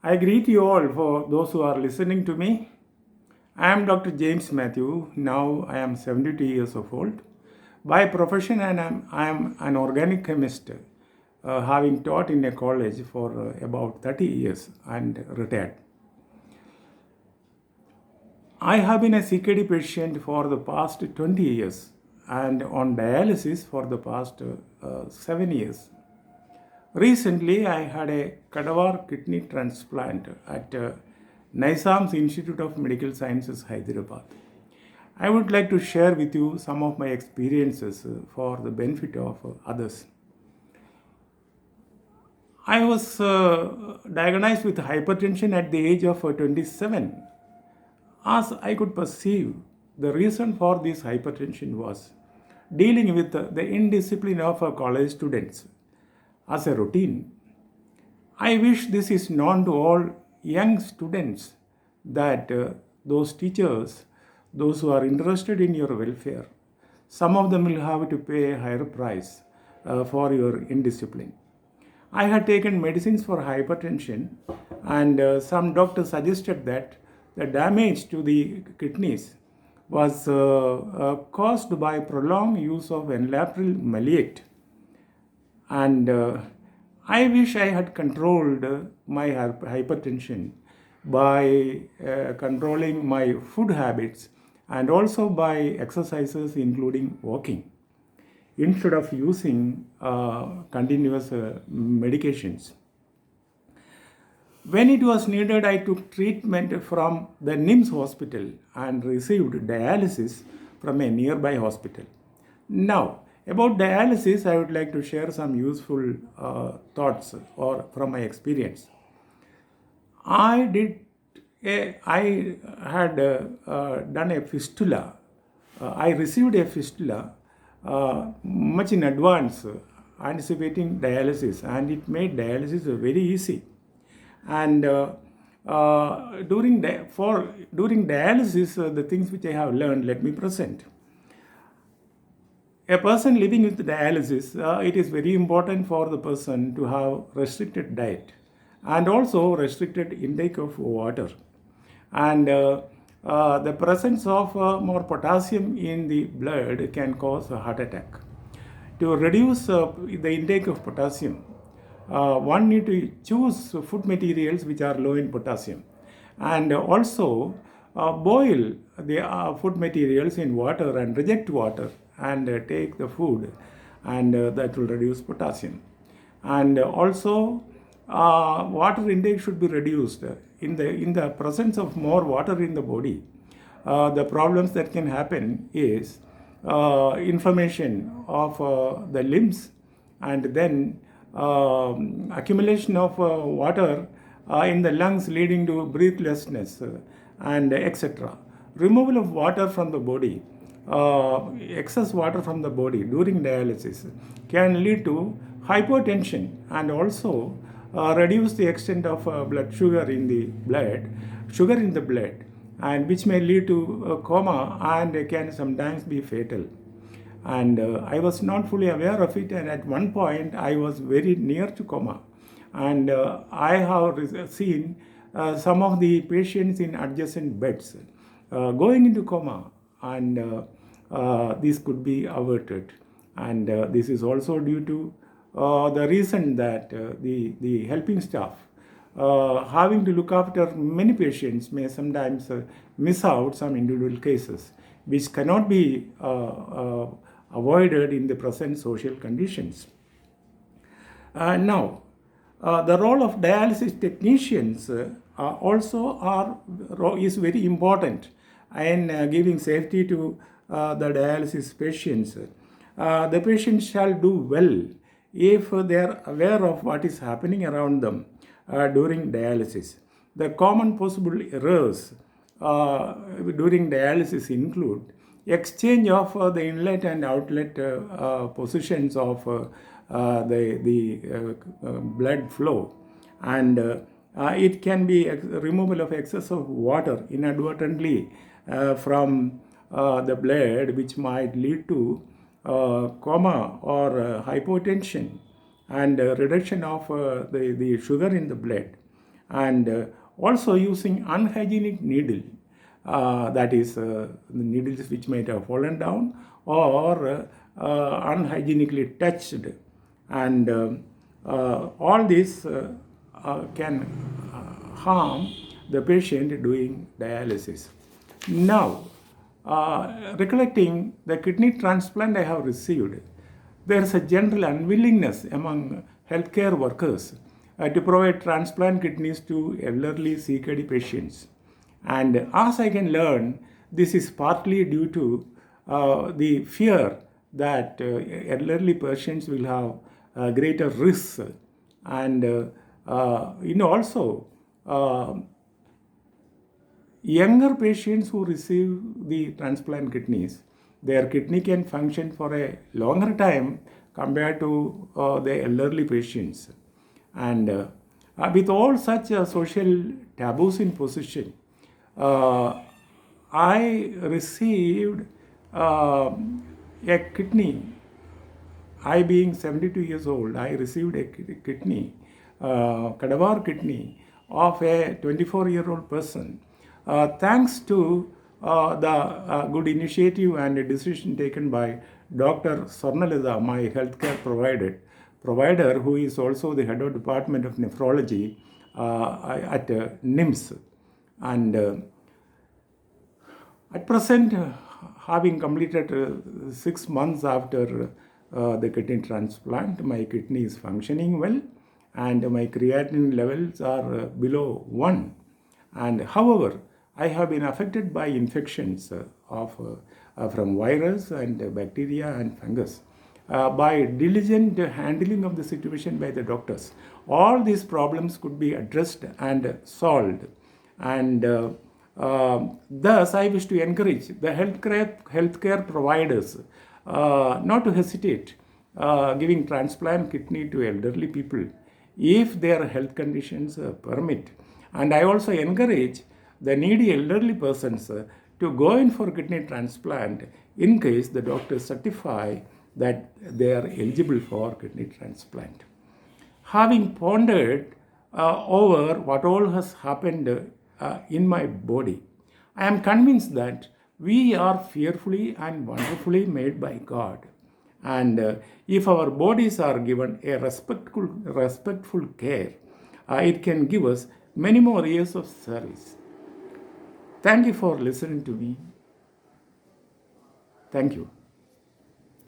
I greet you all for those who are listening to me. I am Dr. James Mathew. Now I am 72 years of old. By profession, I am an organic chemist, having taught in a college for about 30 years and retired. I have been a CKD patient for the past 20 years and on dialysis for the past 7 years. Recently, I had a cadaver kidney transplant at Nizam's Institute of Medical Sciences, Hyderabad. I would like to share with you some of my experiences for the benefit of others. I was diagnosed with hypertension at the age of 27. As I could perceive, the reason for this hypertension was dealing with the indiscipline of college students as a routine. I wish this is known to all young students that those teachers, those who are interested in your welfare, some of them will have to pay a higher price for your indiscipline. I had taken medicines for hypertension, and some doctors suggested that the damage to the kidneys was caused by prolonged use of enalapril maleate. And I wish I had controlled my hypertension by controlling my food habits and also by exercises including walking instead of using continuous medications. When it was needed, I took treatment from the NIMS hospital and received dialysis from a nearby hospital. Now, about dialysis, I would like to share some useful thoughts or from my experience. I had done a fistula. I received a fistula much in advance, anticipating dialysis, and it made dialysis very easy. And during dialysis, the things which I have learned, let me present. A person living with dialysis, it is very important for the person to have restricted diet and also restricted intake of water. And the presence of more potassium in the blood can cause a heart attack. To reduce the intake of potassium, one need to choose food materials which are low in potassium, and also boil the food materials in water and reject water and take the food, and that will reduce potassium. And also water intake should be reduced. In the presence of more water in the body, the problems that can happen is inflammation of the limbs, and then accumulation of water in the lungs leading to breathlessness and etc. Removal of water from the body, excess water from the body during dialysis can lead to hypotension and also reduce the extent of blood sugar in the blood, and which may lead to a coma and can sometimes be fatal. And I was not fully aware of it, and at one point I was very near to coma. And I have seen some of the patients in adjacent beds going into coma, and this could be averted. And this is also due to the reason that the helping staff having to look after many patients may sometimes miss out some individual cases which cannot be avoided in the present social conditions. Now, the role of dialysis technicians is very important in giving safety to the dialysis patients. The patients shall do well if they are aware of what is happening around them during dialysis. The common possible errors during dialysis include exchange of the inlet and outlet positions of the blood flow, and it can be removal of excess of water inadvertently from the blood, which might lead to coma or hypotension, and reduction of the sugar in the blood. and also using unhygienic needle, that is the needles which might have fallen down or unhygienically touched, and all this can harm the patient doing dialysis. Now, recollecting the kidney transplant I have received, there is a general unwillingness among healthcare workers to provide transplant kidneys to elderly CKD patients. And as I can learn, this is partly due to the fear that elderly patients will have greater risks, and also younger patients who receive the transplant kidneys, their kidney can function for a longer time compared to the elderly patients. And with all such social taboos in position, I received a kidney. I, being 72 years old, I received a kidney, cadaver kidney of a 24-year-old person, thanks to the good initiative and decision taken by Dr. Swarnalita, my healthcare provider, who is also the head of Department of Nephrology at NIMS. And at present, having completed 6 months after the kidney transplant, my kidney is functioning well, and my creatinine levels are below 1. And however, I have been affected by infections from virus and bacteria and fungus. By diligent handling of the situation by the doctors, all these problems could be addressed and solved. And thus, I wish to encourage the healthcare providers not to hesitate giving transplant kidney to elderly people if their health conditions permit. And I also encourage the needy elderly persons to go in for kidney transplant in case the doctors certify that they are eligible for kidney transplant. Having pondered over what all has happened in my body, I am convinced that we are fearfully and wonderfully made by God. And if our bodies are given a respectful care, it can give us many more years of service. Thank you for listening to me. Thank you.